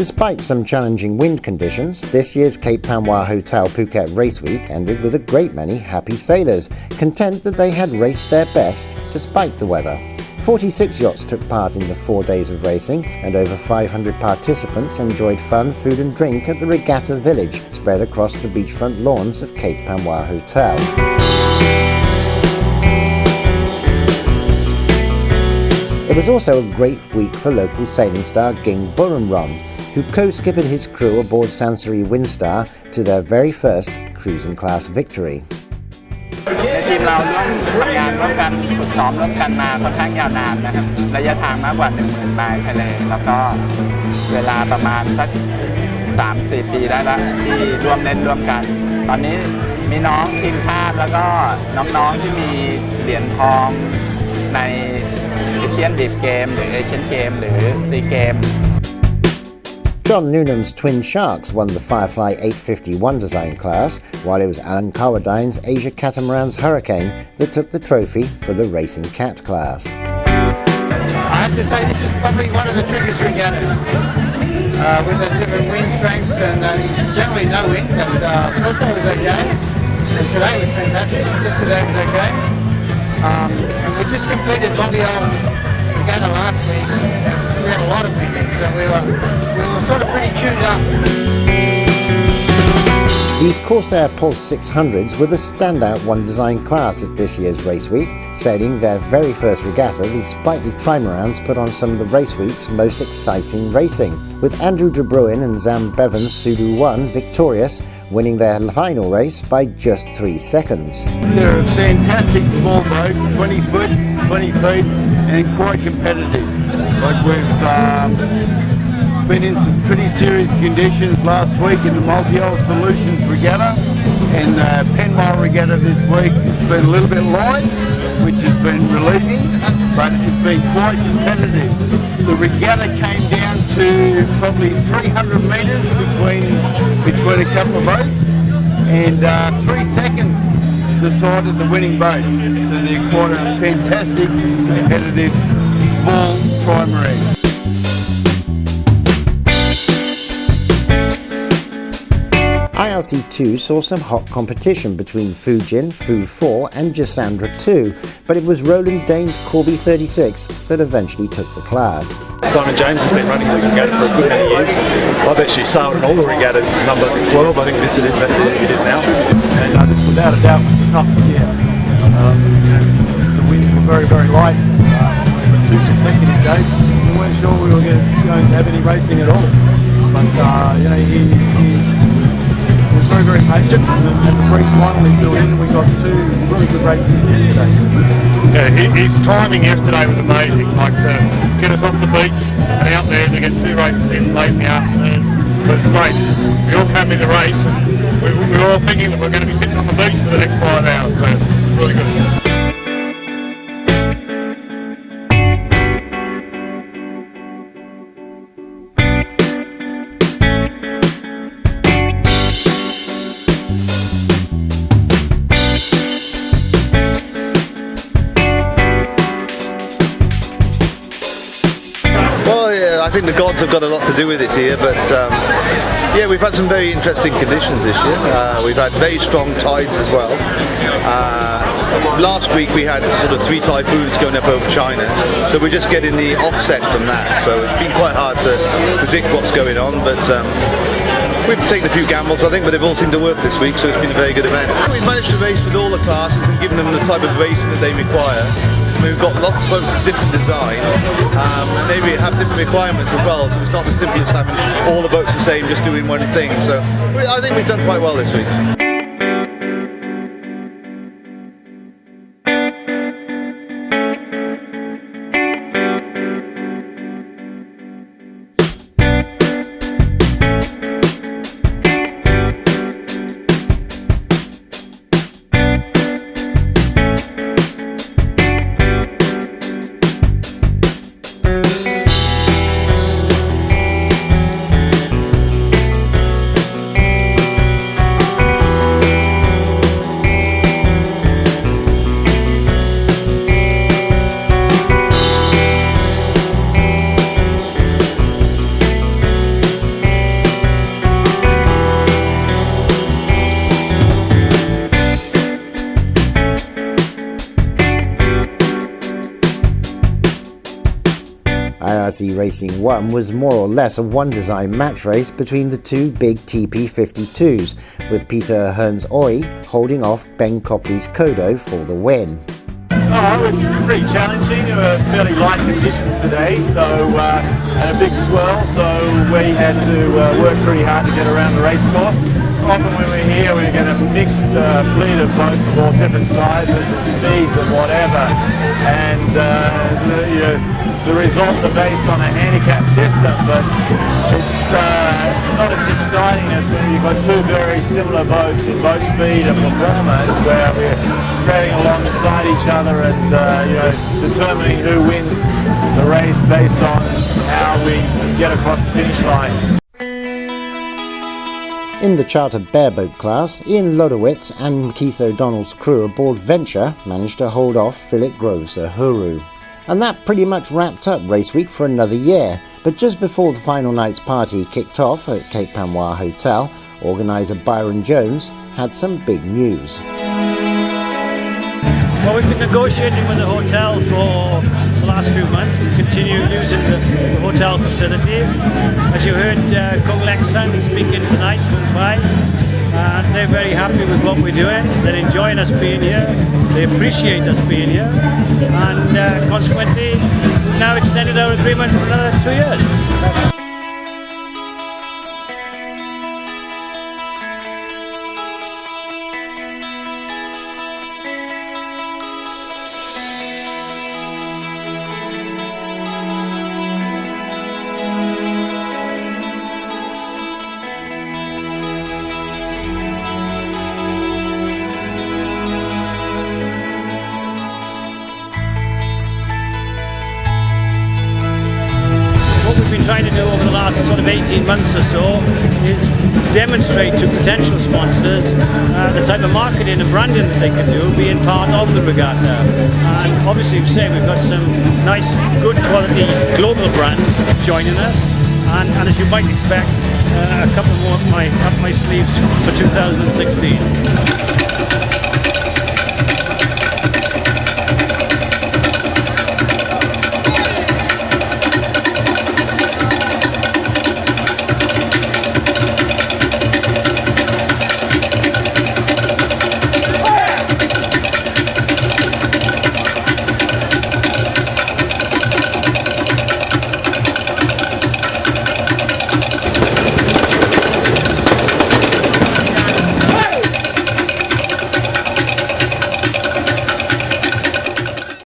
Despite some challenging wind conditions, this year's Cape Panwa Hotel Phuket Raceweek ended with a great many happy sailors, content that they had raced their best despite the weather. 46 yachts took part in the 4 days of racing, and over 500 participants enjoyed fun, food and drink at the regatta village spread across the beachfront lawns of Cape Panwa Hotel. It was also a great week for local sailing star Ging Buranrom, who co-skippered his crew aboard Sansiri Windstar to their very first cruising class victory. ทีมเราร่วมทำงานร่วมกันฝึกซ้อมร่วมกันมาค่อนข้างยาวนานนะครับระยะทางมากกว่า 10,000 ไมล์ทะเลแล้วก็เวลาประมาณสัก 3-4 ปีได้แล้วที่ร่วมเล่นร่วมกันตอนนี้มีน้องทีมชาติแล้วก็น้องๆที่มีเหรียญทองในเอเชียนดีฟเกมหรือเอเชียนเกมหรือซีเกม John Newnham's Twin Sharks won the Firefly 851 design class, while it was Alan Carwadine's Asia Catamarans Hurricane that took the trophy for the Racing Cat class. I have to say this is probably one of the trickiest regattas with the different wind strengths and generally no wind, but first time was okay and today was fantastic. Yesterday was okay. And we just completed Bobby-Old regatta last week. We had a lot of wind, so we were sort of pretty tuned up. The Corsair Pulse 600s were the standout one design class at this year's race week. Sailing their very first regatta, the sprightly trimarans put on some of the race week's most exciting racing, with Andrew DeBruin and Bevan's SuDu 1 victorious, winning their final race by just 3 seconds. They're a fantastic small boat, 20 foot, 20 feet, and quite competitive. Like we've been in some pretty serious conditions last week in the Multi-Hull Solutions Regatta, and the Panwa Regatta this week has been a little bit light, which has been relieving, but it's been quite competitive. The regatta came down to probably 300 metres between a couple of boats, and 3 seconds decided the winning boat. So they're quite a fantastic, competitive, small trimaran. ILC2 saw some hot competition between Fujin, Fu 4 and Jasandra 2, but it was Roland Dane's Corby 36 that eventually took the class. Simon James has been running this regatta for a good many years. I've actually sailed in all the regattas, number 12, I think it is now. And this without a doubt was the toughest year. The winds were very, very light for 2 consecutive days. We weren't sure we were going to have any racing at all. But he was very, very patient, and the breeze finally filled in, and we got 2 really good races yesterday. Yeah, his timing yesterday was amazing, like to get us off the beach and out there to get 2 races in late in the afternoon. But it's great. We all came in to race, and we were all thinking that we're going to be sitting on the beach for the next 5 hours, so it's really good. I think the gods have got a lot to do with it here, but yeah, we've had some very interesting conditions this year. We've had very strong tides as well. Last week we had sort of 3 typhoons going up over China, so we're just getting the offset from that. So it's been quite hard to predict what's going on, but we've taken a few gambles, I think, but they've all seemed to work this week, so it's been a very good event. We've managed to race with all the classes and given them the type of racing that they require. We've got lots of boats of different design, and they have different requirements as well, so it's not as simple as having all the boats the same, just doing one thing. So I think we've done quite well this week. IRC Racing 1 was more or less a one-design match race between the two big TP52s, with Peter Hearns-Oy holding off Ben Copley's Kodo for the win. Oh, it was pretty challenging. There were fairly light conditions today, and a big swirl, so we had to work pretty hard to get around the race course. Often when we're here, we get a mixed fleet of boats of all different sizes and speeds and whatever, and the results are based on a handicap system, but it's not as exciting as when you've got two very similar boats in boat speed and performance, where we're sailing alongside each other and determining who wins the race based on how we get across the finish line. In the chartered bareboat class, Ian Lodowitz and Keith O'Donnell's crew aboard Venture managed to hold off Philip Groves' Uhuru. And that pretty much wrapped up Race Week for another year. But just before the final night's party kicked off at Cape Panwa Hotel, organiser Byron Jones had some big news. Well, we've been negotiating with the hotel for the last few months to continue using the hotel facilities. As you heard Kung Lek San speaking tonight, Kung Pai, and they're very happy with what we're doing. They're enjoying us being here, they appreciate us being here, and consequently now extended our agreement for another 2 years. Trying to do over the last sort of 18 months or so is demonstrate to potential sponsors the type of marketing and branding that they can do being part of the regatta. And obviously we've got some nice, good quality global brands joining us, and as you might expect, a couple more up my sleeves for 2016.